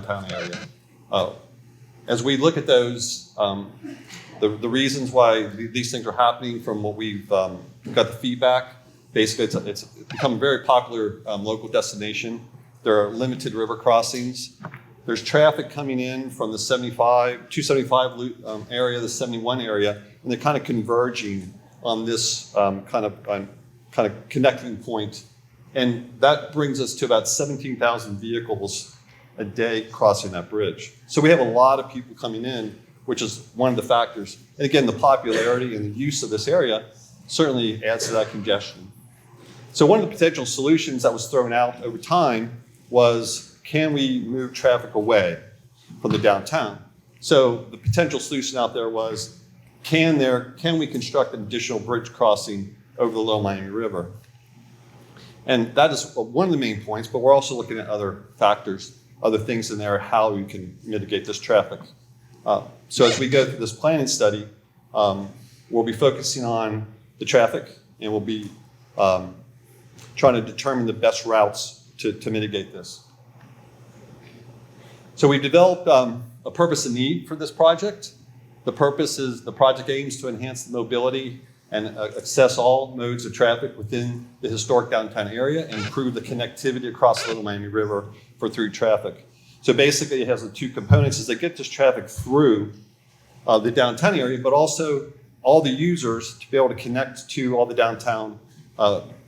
downtown area. As we look at those, the reasons why these things are happening from what we've got the feedback, basically it's become a very popular local destination. There are limited river crossings. There's traffic coming in from the 275 area, the 71 area, and they're kind of converging on this kind of connecting point. And that brings us to about 17,000 vehicles a day crossing that bridge. So we have a lot of people coming in, which is one of the factors. And again, the popularity and the use of this area certainly adds to that congestion. So one of the potential solutions that was thrown out over time was, can we move traffic away from the downtown? So the potential solution out there was, can we construct an additional bridge crossing over the Little Miami River? And that is one of the main points, but we're also looking at other factors, other things in there, how we can mitigate this traffic. So as we go through this planning study, we'll be focusing on the traffic, and we'll be trying to determine the best routes to mitigate this. So we've developed a purpose and need for this project. The purpose is the project aims to enhance the mobility and access all modes of traffic within the historic downtown area and improve the connectivity across the Little Miami River for through traffic. So basically it has the two components is they get this traffic through the downtown area, but also all the users to be able to connect to all the downtown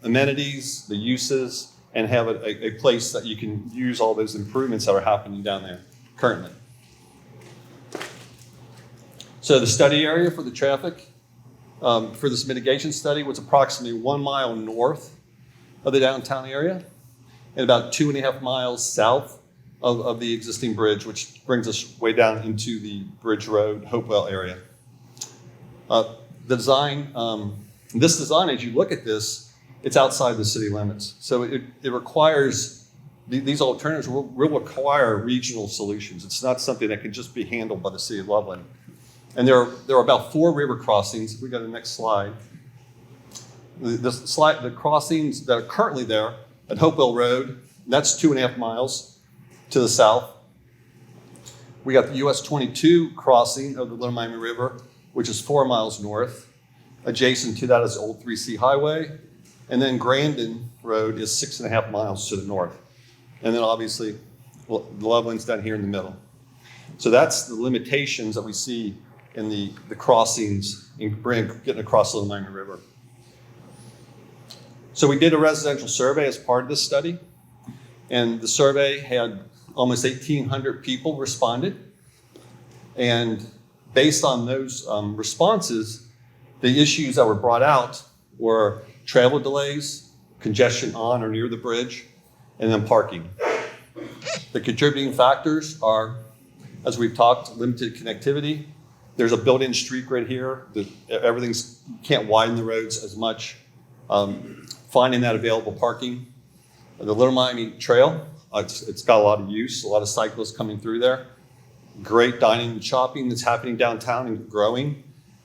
amenities, the uses, and have a place that you can use all those improvements that are happening down there currently. So the study area for the traffic for this mitigation study was approximately 1 mile north of the downtown area and about 2.5 miles south of the existing bridge, which brings us way down into the Bridge Road, Hopewell area. The design, this design, as you look at this, it's outside the city limits. So it requires, these alternatives will require regional solutions. It's not something that can just be handled by the City of Loveland. And there are about 4 river crossings. If we go to the next slide. The crossings that are currently there at Hopewell Road, that's 2.5 miles to the south. We got the US 22 crossing of the Little Miami River, which is 4 miles north. Adjacent to that is Old 3C Highway. And then Grandin Road is 6.5 miles to the north. And then obviously, well, Loveland's down here in the middle. So that's the limitations that we see in the crossings in getting across the Little Miami River. So we did a residential survey as part of this study. And the survey had almost 1,800 people responded. And based on those responses, the issues that were brought out were travel delays, congestion on or near the bridge, and then parking. The contributing factors are, as we've talked, limited connectivity. There's a built-in street right here. You can't widen the roads as much. Finding that available parking. The Little Miami Trail, it's got a lot of use, a lot of cyclists coming through there. Great dining and shopping that's happening downtown and growing.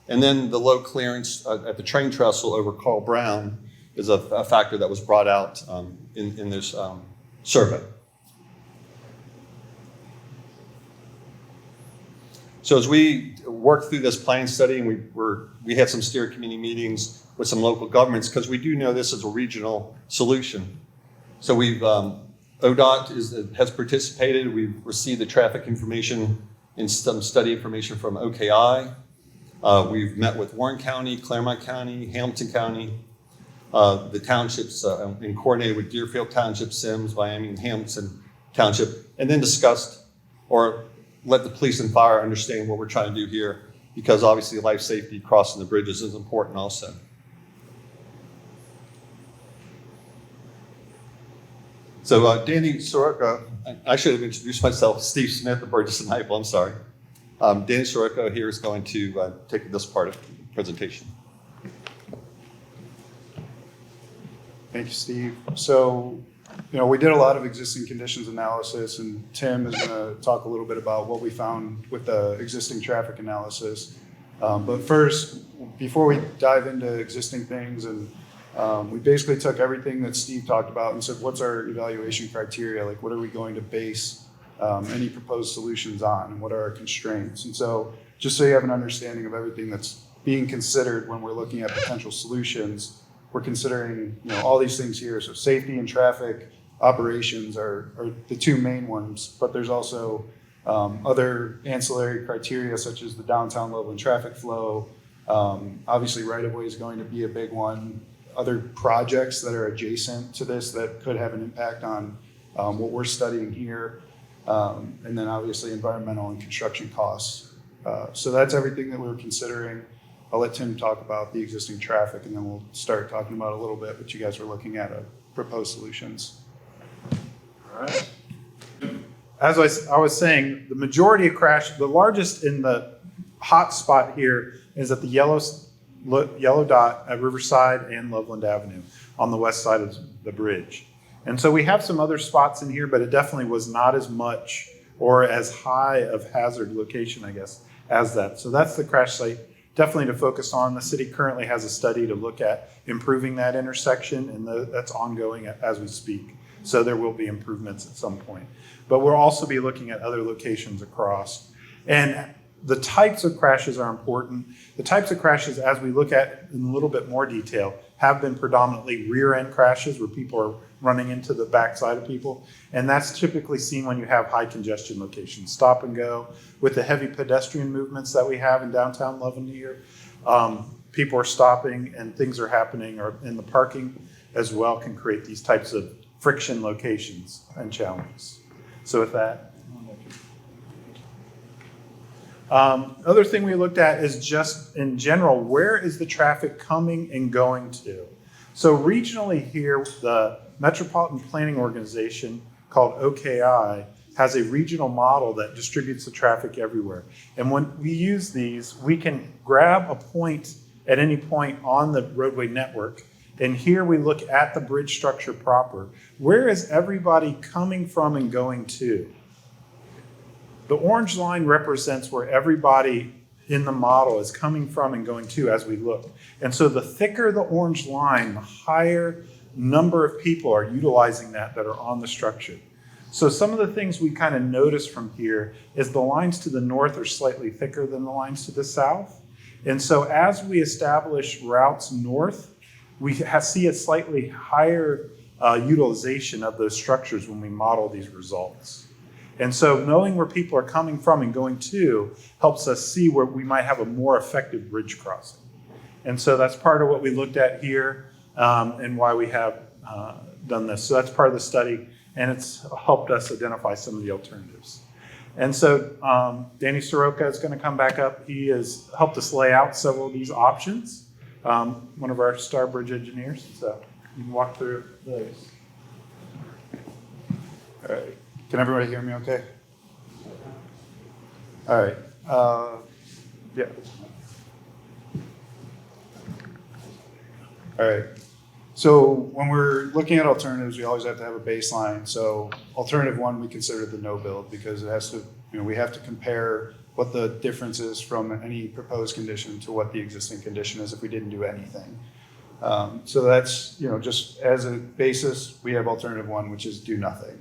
And then the low clearance at the train trestle over Carl Brown is a factor that was brought out in this survey. So as we worked through this planning study, and we had some steering committee meetings with some local governments, because we do know this is a regional solution. So ODOT has participated. We've received the traffic information and some study information from OKI. We've met with Warren County, Claremont County, Hamilton County, the townships, and coordinated with Deerfield Township, Sims, Miami, and Hamilton Township, and then discussed or let the police and fire understand what we're trying to do here, because obviously life safety crossing the bridges is important also. So Danny Soroka, I should have introduced myself, Steve Smith of Burgess and Hypel, I'm sorry. Danny Soroka here is going to take this part of the presentation. Thank you, Steve. So, we did a lot of existing conditions analysis, and Tim is going to talk a little bit about what we found with the existing traffic analysis. But first, before we dive into existing things, and we basically took everything that Steve talked about and said, what's our evaluation criteria? Like, what are we going to base any proposed solutions on, and what are our constraints. And so just so you have an understanding of everything that's being considered when we're looking at potential solutions, we're considering all these things here. So safety and traffic operations are the two main ones, but there's also other ancillary criteria such as the downtown Loveland traffic flow. Obviously right-of-way is going to be a big one. Other projects that are adjacent to this that could have an impact on what we're studying here. And then obviously environmental and construction costs. So that's everything that we're considering. I'll let Tim talk about the existing traffic, and then we'll start talking about a little bit what you guys were looking at proposed solutions. All right. As I was saying, the majority of crash, the largest in the hot spot here is at the yellow dot at Riverside and Loveland Avenue on the west side of the bridge. And so we have some other spots in here, but it definitely was not as much or as high of hazard location, I guess, as that. So that's the crash site definitely to focus on. The city currently has a study to look at improving that intersection, and that's ongoing as we speak. So there will be improvements at some point. But we'll also be looking at other locations across. And the types of crashes are important. The types of crashes, as we look at in a little bit more detail, have been predominantly rear end crashes where people are running into the backside of people. And that's typically seen when you have high congestion locations, stop and go. With the heavy pedestrian movements that we have in downtown Loveland here, people are stopping and things are happening, or in the parking as well can create these types of friction locations and challenges. So with that, other thing we looked at is just in general, where is the traffic coming and going to? So regionally here, the Metropolitan Planning Organization called OKI has a regional model that distributes the traffic everywhere. And when we use these, we can grab a point at any point on the roadway network. And here we look at the bridge structure proper. Where is everybody coming from and going to? The orange line represents where everybody in the model is coming from and going to as we look. And so the thicker the orange line, the higher number of people are utilizing that are on the structure. So some of the things we kind of notice from here is the lines to the north are slightly thicker than the lines to the south. And so as we establish routes north, we see a slightly higher utilization of those structures when we model these results. And so knowing where people are coming from and going to helps us see where we might have a more effective bridge crossing. And so that's part of what we looked at here and why we have done this. So that's part of the study, and it's helped us identify some of the alternatives. And so Danny Soroka is going to come back up. He has helped us lay out several of these options, one of our Star Bridge engineers. So you can walk through those. All right. Can everybody hear me okay? All right. Yeah. All right. So when we're looking at alternatives, we always have to have a baseline. So alternative one, we consider the no build because it has to, we have to compare what the difference is from any proposed condition to what the existing condition is if we didn't do anything. So that's, just as a basis, we have alternative one, which is do nothing.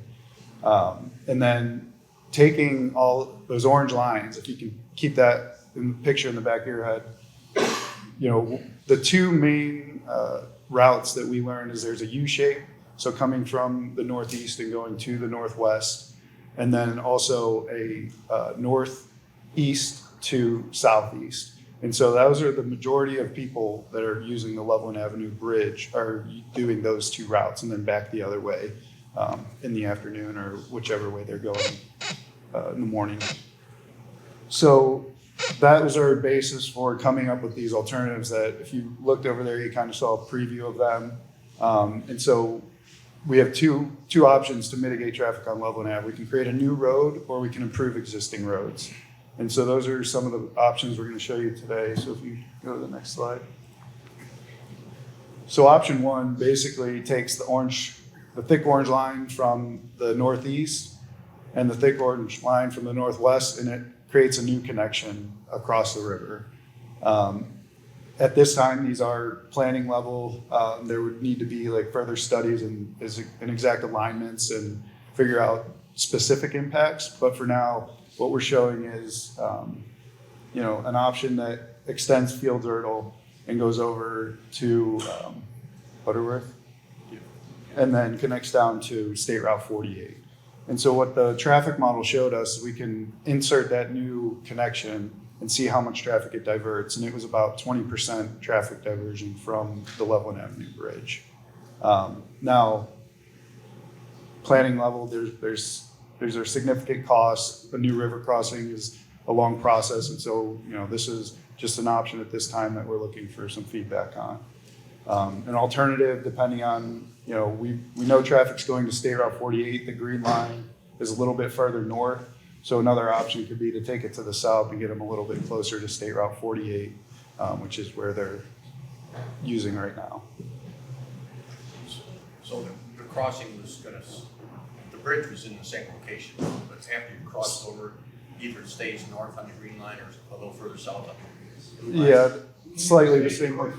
And then taking all those orange lines, if you can keep that in the picture in the back of your head, the two main routes that we learned is there's a U shape, so coming from the northeast and going to the northwest, and then also a northeast to southeast. And so those are the majority of people that are using the Loveland Avenue Bridge are doing those two routes and then back the other way. In the afternoon or whichever way they're going in the morning. So that was our basis for coming up with these alternatives that if you looked over there, you kind of saw a preview of them. And so we have two options to mitigate traffic on Loveland Ave. We can create a new road or we can improve existing roads. And so those are some of the options we're going to show you today. So if you go to the next slide. So option one basically takes the thick orange line from the northeast and the thick orange line from the northwest, and it creates a new connection across the river. At this time, these are planning level. There would need to be further studies and exact alignments and figure out specific impacts, but for now, what we're showing is, an option that extends Fields Erdel and goes over to Butterworth, and then connects down to State Route 48. And so what the traffic model showed us, we can insert that new connection and see how much traffic it diverts. And it was about 20% traffic diversion from the Loveland Avenue Bridge. Now, planning level, there's a significant cost. A new river crossing is a long process. And so, this is just an option at this time that we're looking for some feedback on. An alternative, depending on, we know traffic's going to State Route 48. The green line is a little bit further north. So another option could be to take it to the south and get them a little bit closer to State Route 48, which is where they're using right now. So the crossing was the bridge was in the same location, but after you crossed over, either it stays north on the green line or a little further south on the green line. Yeah, slightly the same.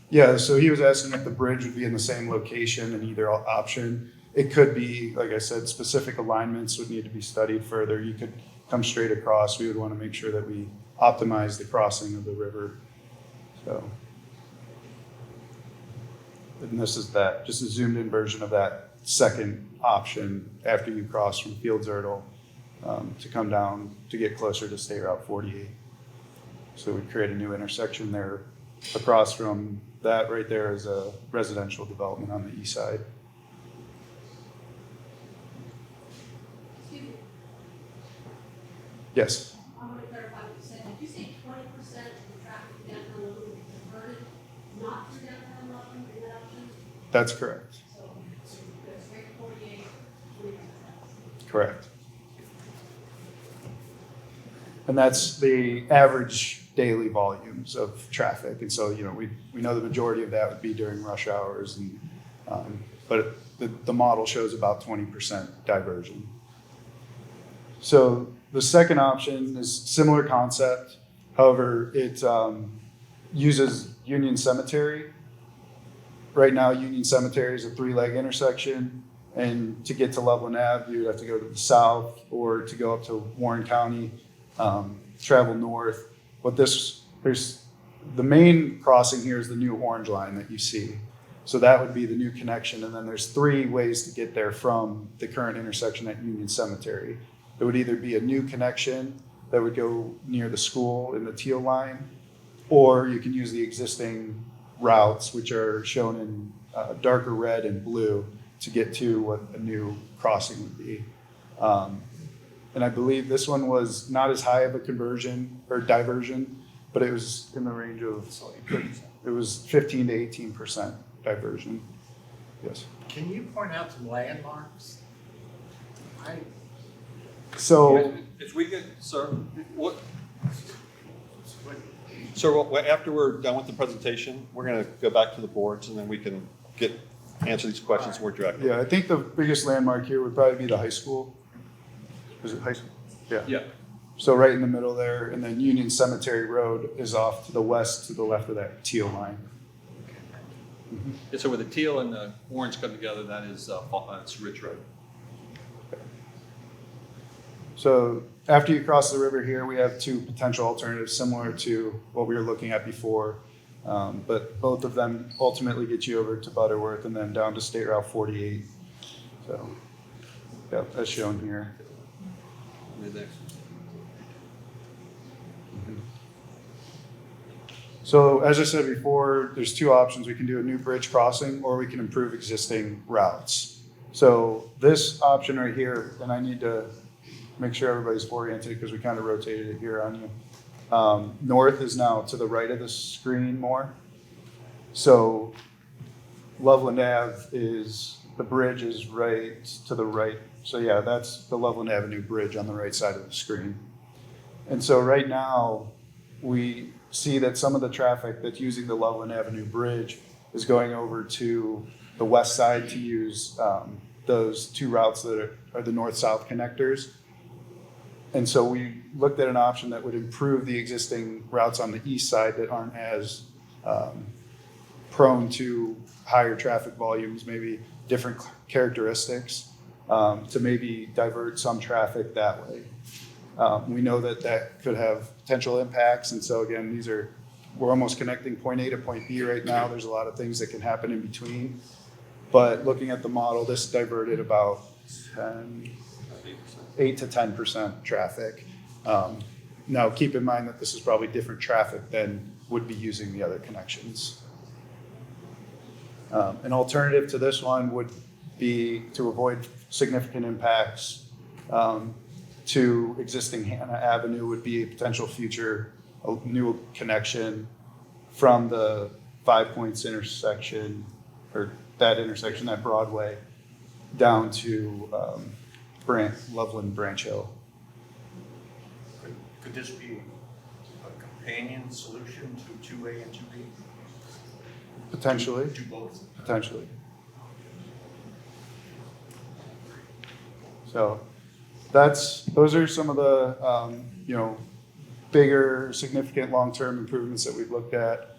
Yeah, so he was asking if the bridge would be in the same location in either option. It could be, like I said, specific alignments would need to be studied further. You could come straight across. We would want to make sure that we optimize the crossing of the river. So, and this is that, just a zoomed in version of that second option after you cross from Fields Erdel to come down to get closer to State Route 48. So we create a new intersection there. Across from that right there is a residential development on the east side. Excuse me, Yes, I want to clarify what you said. Did you say 20% of the traffic downtown Loveland will be diverted, not through downtown Loveland in that option? that's correct. So go straight to 48, 20%. Correct. And that's the average daily volumes of traffic. And so, we know the majority of that would be during rush hours, and but the model shows about 20% diversion. So the second option is similar concept. However, it uses Union Cemetery. Right now, Union Cemetery is a 3-leg intersection. And to get to Loveland Ave, you'd have to go to the south, or to go up to Warren County, travel north. But there's the main crossing here is the new orange line that you see. So that would be the new connection. And then there's 3 ways to get there from the current intersection at Union Cemetery. It would either be a new connection that would go near the school in the teal line, or you can use the existing routes, which are shown in darker red and blue, to get to what a new crossing would be. And I believe this one was not as high of a conversion or diversion, but it was in the range of, it was 15 to 18% diversion. Yes. Can you point out some landmarks? So, If we get, sir, after we're done with the presentation, we're going to go back to the boards, and then we can answer these questions more directly. yeah, I think the biggest landmark here would probably be the high school. Is it high school? Yeah. Yeah. So right in the middle there, and then Union Cemetery Road is off to the west, to the left of that teal line. Yeah, so where the teal and the orange come together, that is it's Ridge Road. So after you cross the river here, we have 2 potential alternatives similar to what we were looking at before. But both of them ultimately get you over to Butterworth and then down to State Route 48. So, yeah, that's shown here. So as I said before, there's 2 options. We can do a new bridge crossing, or we can improve existing routes. So this option right here, and I need to make sure everybody's oriented because we kind of rotated it here on you. North is now to the right of the screen more. So Loveland Ave the bridge is right to the right. So yeah, that's the Loveland Avenue Bridge on the right side of the screen. And so right now, we see that some of the traffic that's using the Loveland Avenue Bridge is going over to the west side to use those 2 routes that are the north-south connectors. And so we looked at an option that would improve the existing routes on the east side that aren't as prone to higher traffic volumes, maybe different characteristics. to maybe divert some traffic that way. We know that that could have potential impacts, and so again, we're almost connecting point A to point B right now. There's a lot of things that can happen in between. But looking at the model, this diverted about 8 to 10% traffic. Now, keep in mind that this is probably different traffic than would be using the other connections. An alternative to this one would be to avoid significant impacts to existing Hannah Avenue would be a potential future new connection from the 5 Points intersection, or that intersection, that Broadway, down to Loveland Branch Hill. Could this be a companion solution to 2A and 2B? Potentially. Do both? Potentially. So those are some of the bigger, significant long-term improvements that we've looked at.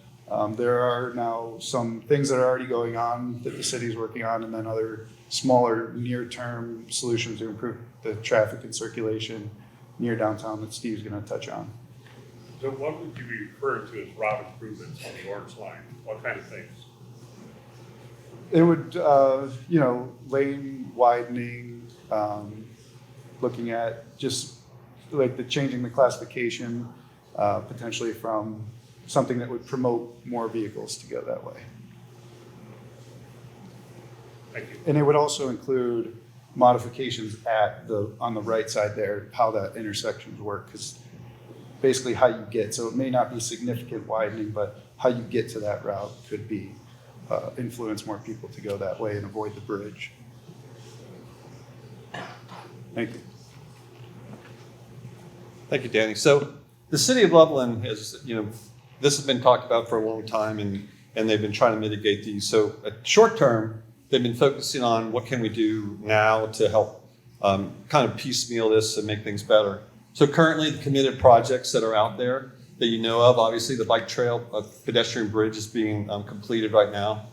There are now some things that are already going on that the city's working on, and then other smaller near-term solutions to improve the traffic and circulation near downtown that Steve's going to touch on. So what would you be referring to as route improvements on the orange line? What kind of things? It would, lane widening, looking at just like changing the classification, potentially from something that would promote more vehicles to go that way. Thank you. And it would also include modifications on the right side there, how that intersections work, because basically how you get, so it may not be significant widening, but how you get to that route could be influence more people to go that way and avoid the bridge. Thank you. Thank you, Danny. So the City of Loveland has, this has been talked about for a long time, and they've been trying to mitigate these. So short term, they've been focusing on what can we do now to help kind of piecemeal this and make things better. So currently, the committed projects that are out there that you know of, obviously the bike trail, pedestrian bridge is being completed right now.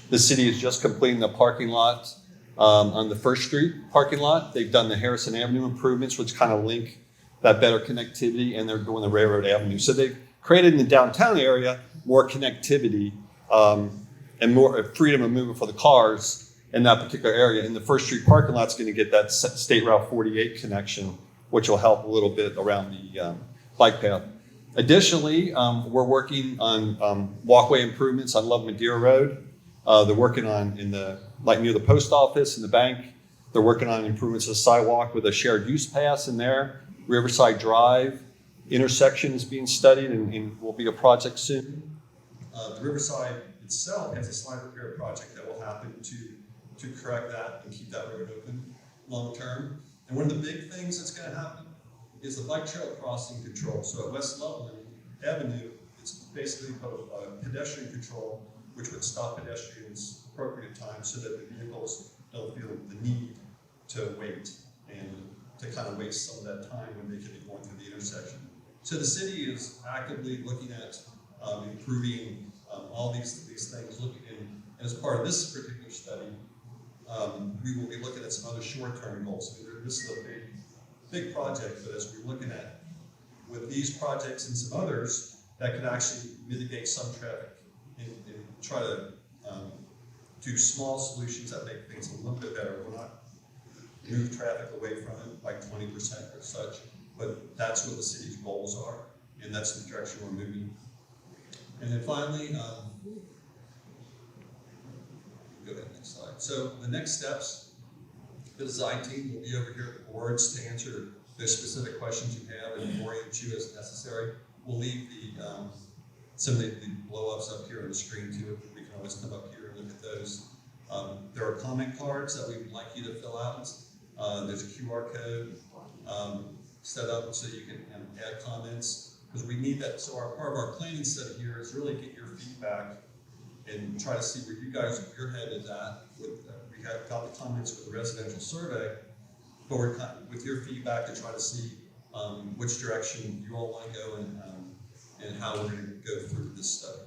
The city is just completing the parking lot on the First Street parking lot. They've done the Harrison Avenue improvements, which kind of link that better connectivity, and they're doing the Railroad Avenue. So they've created in the downtown area more connectivity and more freedom of movement for the cars in that particular area. And the First Street parking lot's going to get that State Route 48 connection, which will help a little bit around the bike path. Additionally, we're working on walkway improvements on Love Madeira Road. They're working on near the post office and the bank. They're working on improvements to the sidewalk with a shared use pass in there. Riverside Drive intersection is being studied and will be a project soon. The Riverside itself has a slide repair project that will happen to correct that and keep that road open long term. And one of the big things that's going to happen is the bike trail crossing control. So at West Loveland Avenue, it's basically pedestrian control, which would stop pedestrians appropriate times so that the vehicles don't feel the need to wait and to kind of waste some of that time when they could be going through the intersection. So the city is actively looking at improving all these things. And as part of this particular study, we will be looking at some other short-term goals. This is a big project, but as we're looking at with these projects and some others, that could actually mitigate some traffic and try to do small solutions that make things a little bit better. We're not move traffic away from it by 20% or such, but that's what the city's goals are, and that's the direction we're moving. And then finally, go ahead, next slide. So the next steps, the design team will be over here at the boards to answer those specific questions you have and orient you as necessary. We'll leave some of the blow-ups up here on the screen too. We can always come up here and look at those. There are comment cards that we would like you to fill out. There's a QR code set up so you can add comments, because we need that. So part of our planning study here is really get your feedback and try to see where you guys, your head is at. We have got the comments with the residential survey, but we're with your feedback to try to see which direction you all want to go and how we're going to go through this study.